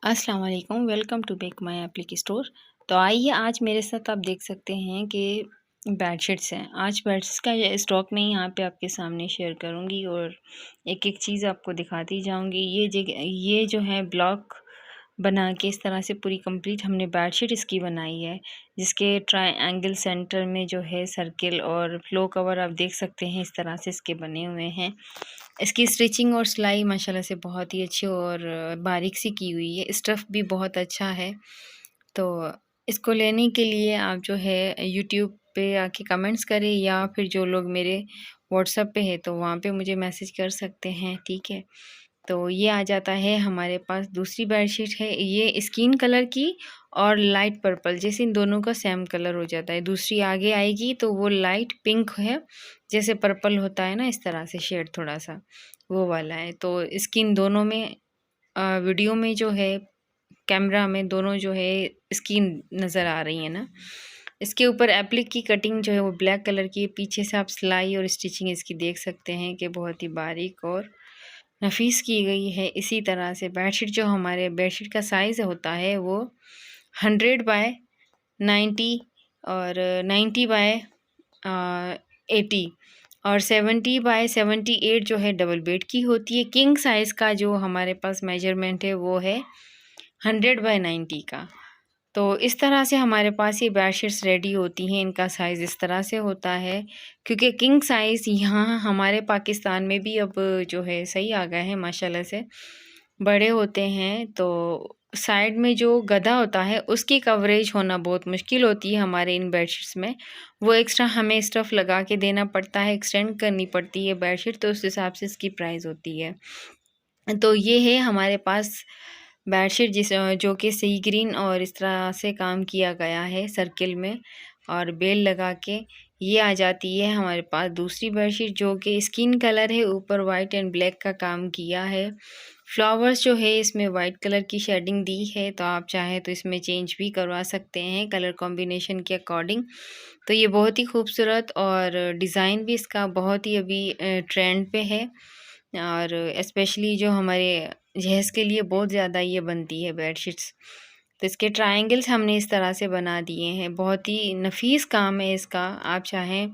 अस्सलाम वालेकुम, welcome to bake my एप्लिक स्टोर। तो आइए आज मेरे साथ आप देख सकते हैं कि बेडशीट्स हैं। आज बेडशीट्स का ये स्टॉक मैं यहाँ पे आपके सामने शेयर करूँगी और एक-एक चीज़ आपको दिखाती जाऊँगी। ये जो है ब्लॉक बना के इस तरह से पूरी कंप्लीट हमने बेडशीट इसकी बनाई है, जिसके ट्रायंगल सेंटर में जो है सर्किल और फ्लो कवर आप देख सकते हैं इस तरह से इसके बने हुए हैं। इसकी स्टिचिंग और सिलाई माशाल्लाह से बहुत ही अच्छी और बारीक सी की हुई है। स्टफ़ भी बहुत अच्छा है। तो इसको लेने के लिए आप जो है यूट्यूब पे आके कमेंट्स करें या फिर जो लोग मेरे व्हाट्सएप पे है तो वहाँ पे मुझे मैसेज कर सकते हैं, ठीक है। तो ये आ जाता है हमारे पास दूसरी बेडशीट है, ये स्किन कलर की और लाइट पर्पल, जैसे इन दोनों का सेम कलर हो जाता है। दूसरी आगे आएगी तो वो लाइट पिंक है, जैसे पर्पल होता है ना इस तरह से शेड थोड़ा-सा, वो वाला है। तो स्किन दोनों में वीडियो में जो है कैमरा में दोनों जो है स्किन नज़र आ रही है ना। इसके ऊपर एप्लिक की कटिंग जो है वो ब्लैक कलर की है, पीछे से आप सिलाई और स्टिचिंग इसकी देख सकते हैं कि बहुत ही बारीक और नफ़ीस की गई है। इसी तरह से बेडशीट जो हमारे बेडशीट का साइज़ होता है वो 100 बाय 90 और 90 बाय 80 और 70 बाय 78 जो है डबल बेड की होती है। किंग साइज़ का जो हमारे पास मेजरमेंट है वो है 100 बाय 90 का। तो इस तरह से हमारे पास ये बेडशीट्स रेडी होती हैं, इनका साइज़ इस तरह से होता है, क्योंकि किंग साइज़ यहाँ हमारे पाकिस्तान में भी अब जो है सही आ गए हैं माशाल्लाह से, बड़े होते हैं। तो साइड में जो गदा होता है उसकी कवरेज होना बहुत मुश्किल होती है हमारे इन बेडशीट्स में, वो एक्स्ट्रा हमें स्टफ़ लगा के देना पड़ता है, एक्सटेंड करनी पड़ती है बेडशीट, तो उस हिसाब से इसकी प्राइस होती है। तो ये है हमारे पास बेडशीट जो कि सी ग्रीन और इस तरह से काम किया गया है सर्किल में और बेल लगा के। ये आ जाती है हमारे पास दूसरी बेडशीट जो कि स्किन कलर है, ऊपर वाइट एंड ब्लैक का काम किया है। फ्लावर्स जो है इसमें वाइट कलर की शेडिंग दी है, तो आप चाहें तो इसमें चेंज भी करवा सकते हैं कलर कॉम्बिनेशन के अकॉर्डिंग। तो ये बहुत ही खूबसूरत और डिज़ाइन भी इसका बहुत ही अभी ट्रेंड पे है और स्पेशली जो हमारे जहेज़ के लिए बहुत ज़्यादा ये बनती है बेडशीट्स। तो इसके ट्रायंगल्स हमने इस तरह से बना दिए हैं, बहुत ही नफ़ीस काम है इसका। आप चाहें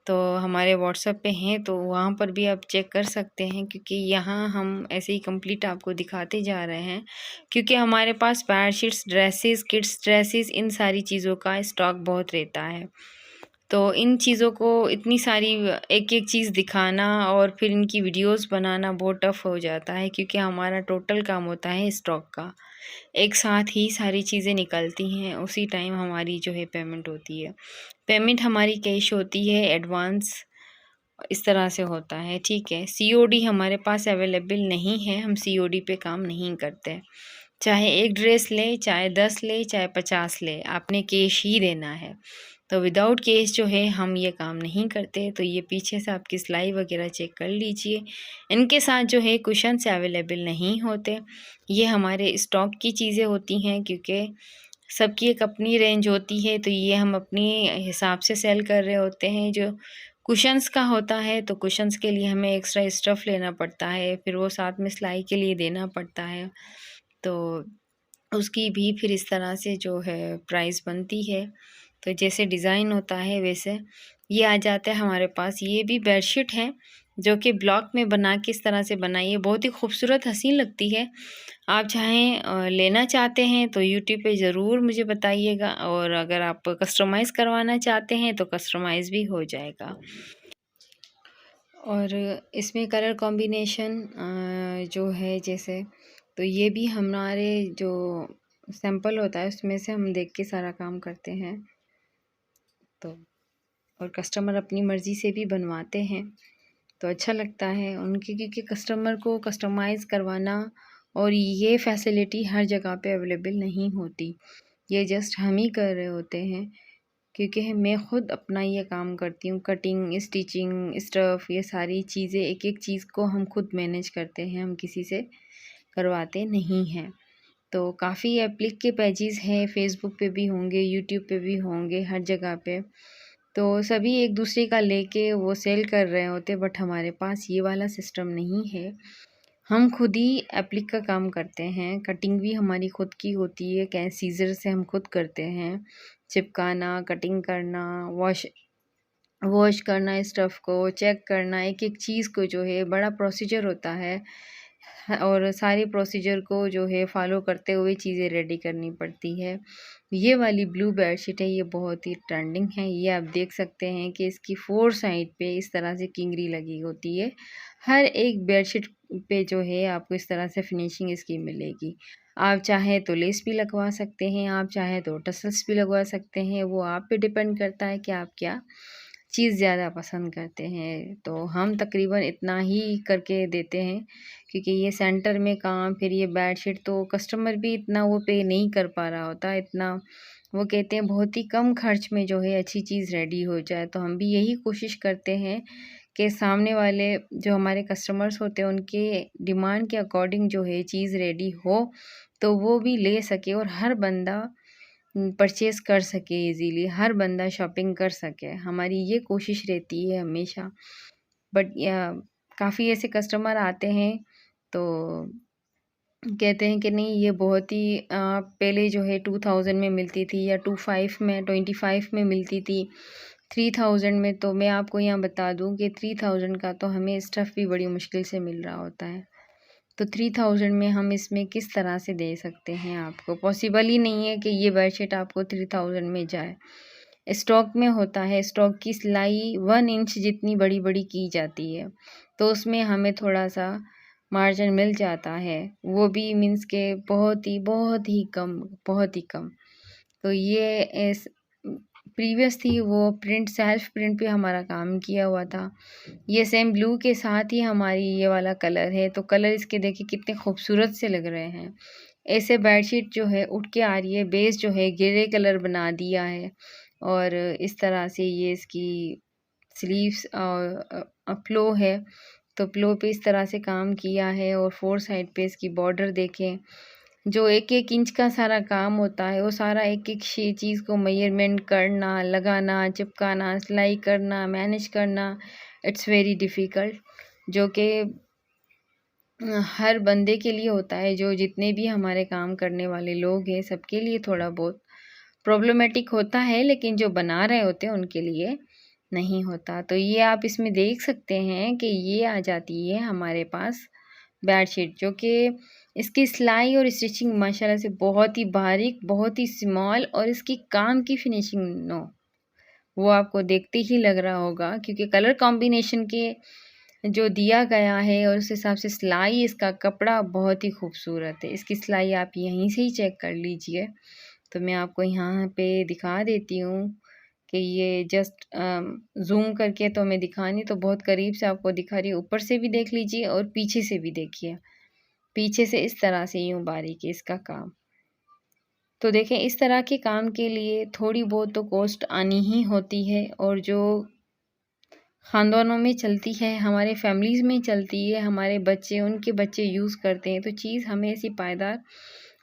तो हमारे व्हाट्सएप पे हैं तो वहाँ पर भी आप चेक कर सकते हैं, क्योंकि यहाँ हम ऐसे ही कंप्लीट आपको दिखाते जा रहे हैं, क्योंकि हमारे पास बेडशीट्स, ड्रेसेस, किड्स ड्रेसेस, इन सारी चीज़ों का स्टॉक बहुत रहता है। तो इन चीज़ों को इतनी सारी एक-एक चीज़ दिखाना और फिर इनकी वीडियोज़ बनाना बहुत टफ़ हो जाता है, क्योंकि हमारा टोटल काम होता है स्टॉक का। एक साथ ही सारी चीज़ें निकलती हैं, उसी टाइम हमारी जो है पेमेंट होती है। पेमेंट हमारी कैश होती है, एडवांस इस तरह से होता है, ठीक है। सीओडी हमारे पास अवेलेबल नहीं है, हम सीओडी पे काम नहीं करते। चाहे 1 ड्रेस ले, चाहे 10 ले, चाहे 50 ले, आपने कैश ही देना है। तो विदाउट कैश जो है हम ये काम नहीं करते। तो ये पीछे से आपकी सिलाई वगैरह चेक कर लीजिए। इनके साथ जो है कुशन्स अवेलेबल नहीं होते। ये हमारे स्टॉक की चीज़ें होती हैं, क्योंकि सबकी एक अपनी रेंज होती है, तो ये हम अपने हिसाब से सेल कर रहे होते हैं। जो कुशन्स का होता है तो कुशन्स के लिए हमें एक्स्ट्रा स्टफ़ लेना पड़ता है, फिर वो साथ में सिलाई के लिए देना पड़ता है। तो उसकी भी फिर इस तरह से जो है प्राइस बनती है। तो जैसे डिज़ाइन होता है वैसे ये आ जाता है हमारे पास। ये भी बेडशीट है जो कि ब्लॉक में बना के इस तरह से बनाई है, बहुत ही खूबसूरत हसीन लगती है। आप चाहें लेना चाहते हैं तो यूट्यूब पे ज़रूर मुझे बताइएगा, और अगर आप कस्टमाइज़ करवाना चाहते हैं तो कस्टमाइज़ भी हो जाएगा। और इसमें कलर कॉम्बिनेशन जो है जैसे, तो ये भी हमारे जो सैंपल होता है उसमें से हम देख के सारा काम करते हैं। तो और कस्टमर अपनी मर्ज़ी से भी बनवाते हैं तो अच्छा लगता है उनकी, क्योंकि कस्टमर को कस्टमाइज़ करवाना और ये फैसिलिटी हर जगह पे अवेलेबल नहीं होती। ये जस्ट हम ही कर रहे होते हैं, क्योंकि मैं ख़ुद अपना ये काम करती हूँ, कटिंग, स्टिचिंग, स्टफ़, ये सारी चीज़ें एक-एक चीज़ को हम खुद मैनेज करते हैं, हम किसी से करवाते नहीं हैं। तो काफ़ी एप्लिक के पेजेस हैं, फ़ेसबुक पे भी होंगे, यूट्यूब पे भी होंगे, हर जगह पे। तो सभी एक दूसरे का लेके वो सेल कर रहे होते, बट हमारे पास ये वाला सिस्टम नहीं है। हम खुद ही एप्लिक का काम करते हैं, कटिंग भी हमारी खुद की होती है, क्या सीज़र से हम खुद करते हैं, चिपकाना, कटिंग करना, वॉश वॉश करना, स्टफ़ को चेक करना, एक-एक चीज़ को जो है बड़ा प्रोसीजर होता है। और सारे प्रोसीजर को जो है फ़ॉलो करते हुए चीज़ें रेडी करनी पड़ती है। ये वाली ब्लू बेडशीट है, ये बहुत ही ट्रेंडिंग है। ये आप देख सकते हैं कि इसकी 4 साइड पे इस तरह से किंगरी लगी होती है। हर एक बेडशीट पे जो है आपको इस तरह से फिनिशिंग इसकी मिलेगी। आप चाहें तो लेस भी लगवा सकते हैं, आप चाहें तो टसल्स भी लगवा सकते हैं, वो आप पे डिपेंड करता है कि आप क्या चीज़ ज़्यादा पसंद करते हैं। तो हम तकरीबन इतना ही करके देते हैं, क्योंकि ये सेंटर में काम, फिर ये बेडशीट, तो कस्टमर भी इतना वो पे नहीं कर पा रहा होता इतना। वो कहते हैं बहुत ही कम खर्च में जो है अच्छी चीज़ रेडी हो जाए। तो हम भी यही कोशिश करते हैं कि सामने वाले जो हमारे कस्टमर्स होते हैं उनके डिमांड के अकॉर्डिंग जो है चीज़ रेडी हो, तो वो भी ले सके और हर बंदा परचेज़ कर सके इज़ीली, हर बंदा शॉपिंग कर सके। हमारी ये कोशिश रहती है हमेशा। बट काफ़ी ऐसे कस्टमर आते हैं तो कहते हैं कि नहीं, ये बहुत ही पहले जो है 2000 में मिलती थी, या 25 में मिलती थी, 3000 में। तो मैं आपको यहाँ बता दूँ कि 3000 का तो हमें स्टफ़ भी बड़ी मुश्किल से मिल रहा होता है। तो 3000 में हम इसमें किस तरह से दे सकते हैं आपको? पॉसिबल ही नहीं है कि ये बेडशीट आपको 3000 में जाए। स्टॉक में होता है, स्टॉक की सिलाई 1 इंच जितनी बड़ी-बड़ी की जाती है, तो उसमें हमें थोड़ा-सा मार्जिन मिल जाता है। वो भी मीन्स के बहुत ही कम, बहुत ही कम। तो ये इस प्रीवियस थी, वो प्रिंट, सेल्फ प्रिंट पे हमारा काम किया हुआ था। ये सेम ब्लू के साथ ही हमारी ये वाला कलर है, तो कलर इसके देखिए कितने खूबसूरत से लग रहे हैं। ऐसे बेडशीट जो है उठ के आ रही है, बेस जो है ग्रे कलर बना दिया है, और इस तरह से ये इसकी स्लीव्स प्लो है, तो प्लो पे इस तरह से काम किया है, और 4 साइड पे इसकी बॉर्डर देखें। जो एक-एक इंच का सारा काम होता है, वो सारा एक-एक चीज़ को मेज़रमेंट करना, लगाना, चिपकाना, सिलाई करना, मैनेज करना, इट्स वेरी डिफ़िकल्ट, जो कि हर बंदे के लिए होता है, जो जितने भी हमारे काम करने वाले लोग हैं, सबके लिए थोड़ा बहुत प्रॉब्लमैटिक होता है, लेकिन जो बना रहे होते हैं उनके लिए नहीं होता। तो ये आप इसमें देख सकते हैं कि ये आ जाती है हमारे पास बेडशीट, जो कि इसकी सिलाई और स्टिचिंग माशाल्लाह से बहुत ही बारीक, बहुत ही स्मॉल, और इसकी काम की फिनिशिंग वो आपको देखते ही लग रहा होगा, क्योंकि कलर कॉम्बिनेशन के जो दिया गया है और उस हिसाब से सिलाई, इसका कपड़ा बहुत ही खूबसूरत है। इसकी सिलाई आप यहीं से ही चेक कर लीजिए। तो मैं आपको यहाँ पे दिखा देती हूँ कि ये जस्ट ज़ूम करके तो मैं दिखा नहीं, तो बहुत करीब से आपको दिखा रही हूँ। ऊपर से भी देख लीजिए और पीछे से भी देखिए। पीछे से इस तरह से यूँ बारीक है इसका काम। तो देखें, इस तरह के काम के लिए थोड़ी बहुत तो कॉस्ट आनी ही होती है, और जो ख़ानदानों में चलती है, हमारे फैमिलीज़ में चलती है, हमारे बच्चे, उनके बच्चे यूज़ करते हैं, तो चीज़ हमें ऐसी पायदार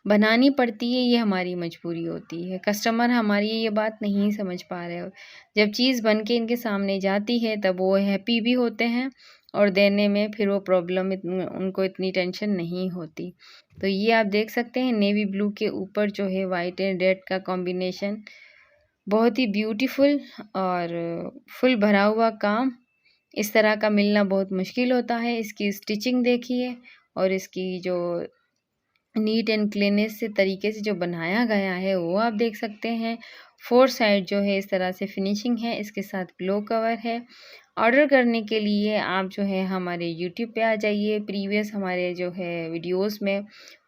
बनानी पड़ती है, ये हमारी मजबूरी होती है। कस्टमर हमारी ये बात नहीं समझ पा रहे हो। जब चीज़ बन के इनके सामने जाती है तब वो हैप्पी भी होते हैं, और देने में फिर वो प्रॉब्लम उनको इतनी टेंशन नहीं होती। तो ये आप देख सकते हैं नेवी ब्लू के ऊपर जो है वाइट एंड रेड का कॉम्बिनेशन, बहुत ही ब्यूटीफुल और फुल भरा हुआ काम। इस तरह का मिलना बहुत मुश्किल होता है। इसकी स्टिचिंग देखिए, और इसकी जो नीट एंड क्लीनेस से तरीके से जो बनाया गया है वो आप देख सकते हैं। 4 साइड जो है इस तरह से फिनिशिंग है, इसके साथ पिलो कवर है। ऑर्डर करने के लिए आप जो है हमारे यूट्यूब पे आ जाइए। प्रीवियस हमारे जो है वीडियोस में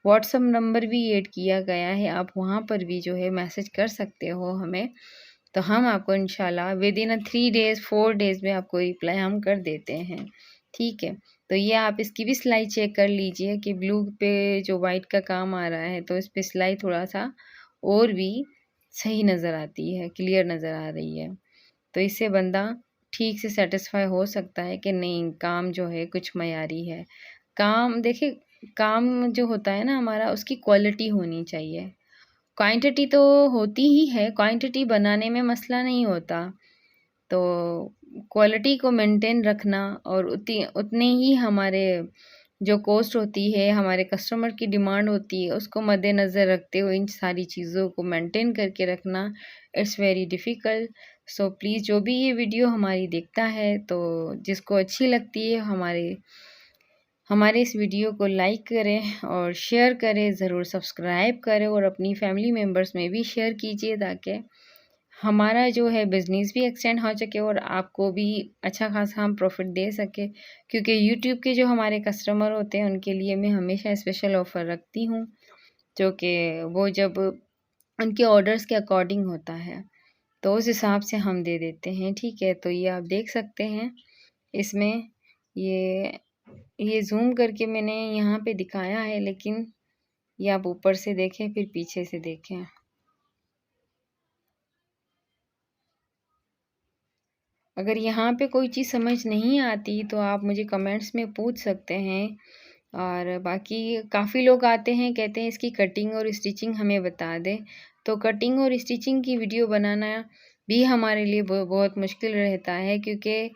व्हाट्सअप नंबर भी ऐड किया गया है, आप वहाँ पर भी जो है मैसेज कर सकते हो हमें। तो हम आपको इंशाल्लाह विदिन 3 डेज़ 4 डेज़ में आपको रिप्लाई हम कर देते हैं, ठीक है। तो ये आप इसकी भी सिलाई चेक कर लीजिए कि ब्लू पे जो वाइट का काम आ रहा है, तो इस पे सिलाई थोड़ा-सा और भी सही नज़र आती है, क्लियर नज़र आ रही है। तो इससे बंदा ठीक से सैटिस्फाई हो सकता है कि नहीं, काम जो है कुछ मयारी है। काम देखिए, काम जो होता है ना हमारा, उसकी क्वालिटी होनी चाहिए। क्वांटिटी तो होती ही है, क्वांटिटी बनाने में मसला नहीं होता। तो क्वालिटी को मेंटेन रखना, और उतने ही हमारे जो कॉस्ट होती है, हमारे कस्टमर की डिमांड होती है, उसको मद्देनज़र रखते हुए इन सारी चीज़ों को मेंटेन करके रखना it's very difficult. So please जो भी ये वीडियो हमारी देखता है, तो जिसको अच्छी लगती है हमारे इस वीडियो को लाइक करें और शेयर करें, ज़रूर सब्सक्राइब करें और अपनी फैमिली मेम्बर्स में भी शेयर कीजिए ताकि हमारा जो है बिज़नेस भी एक्सटेंड हो सके और आपको भी अच्छा खासा हम प्रॉफिट दे सके, क्योंकि यूट्यूब के जो हमारे कस्टमर होते हैं उनके लिए मैं हमेशा स्पेशल ऑफ़र रखती हूँ, जो कि वो जब उनके ऑर्डर्स के अकॉर्डिंग होता है, तो उस हिसाब से हम दे देते हैं, ठीक है। तो ये आप देख सकते हैं इसमें ये ज़ूम करके मैंने यहाँ पे दिखाया है, लेकिन ये आप ऊपर से देखें फिर पीछे से देखें। अगर यहाँ पे कोई चीज़ समझ नहीं आती तो आप मुझे कमेंट्स में पूछ सकते हैं। और बाकी काफ़ी लोग आते हैं, कहते हैं इसकी कटिंग और स्टिचिंग हमें बता दें, तो कटिंग और स्टिचिंग की वीडियो बनाना भी हमारे लिए बहुत मुश्किल रहता है, क्योंकि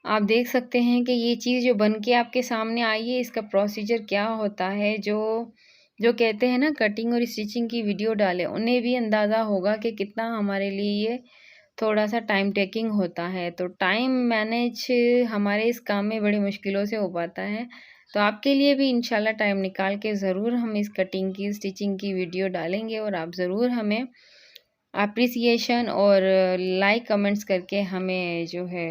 आप देख सकते हैं कि ये चीज़ जो बन के आपके सामने आई है, इसका प्रोसीजर क्या होता है। जो कहते हैं ना कटिंग और स्टिचिंग की वीडियो डालें, उन्हें भी अंदाज़ा होगा कि कितना हमारे लिए ये थोड़ा-सा टाइम टेकिंग होता है। तो टाइम मैनेज हमारे इस काम में बड़ी मुश्किलों से हो पाता है। तो आपके लिए भी इंशाल्लाह टाइम निकाल के ज़रूर हम इस कटिंग की, स्टिचिंग की वीडियो डालेंगे और आप ज़रूर हमें एप्रिसिएशन और लाइक कमेंट्स करके हमें जो है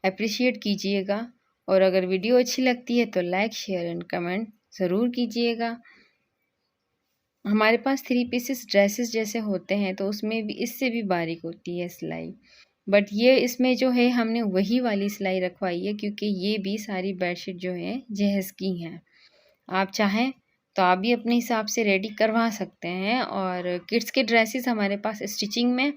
एप्रिशिएट कीजिएगा। और अगर वीडियो अच्छी लगती है तो लाइक, शेयर एंड कमेंट ज़रूर कीजिएगा। हमारे पास 3 पीसेस ड्रेसेस जैसे होते हैं, तो उसमें भी इससे भी बारीक होती है सिलाई, बट ये इसमें जो है हमने वही वाली सिलाई रखवाई है, क्योंकि ये भी सारी बेडशीट जो है जहेज़ की हैं। आप चाहें तो आप भी अपने हिसाब से रेडी करवा सकते हैं। और किड्स के ड्रेसेस हमारे पास स्टिचिंग में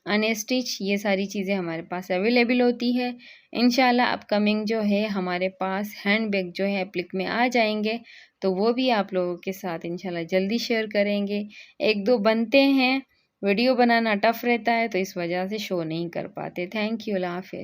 अनस्टिच ये सारी चीज़ें हमारे पास अवेलेबल होती है। इंशाल्लाह अपकमिंग जो है हमारे पास हैंड बैग जो है एप्लिक में आ जाएंगे, तो वो भी आप लोगों के साथ इंशाल्लाह जल्दी शेयर करेंगे। 1-2 बनते हैं, वीडियो बनाना टफ़ रहता है तो इस वजह से शो नहीं कर पाते। थैंक यू, अल्लाह हाफ़िज़।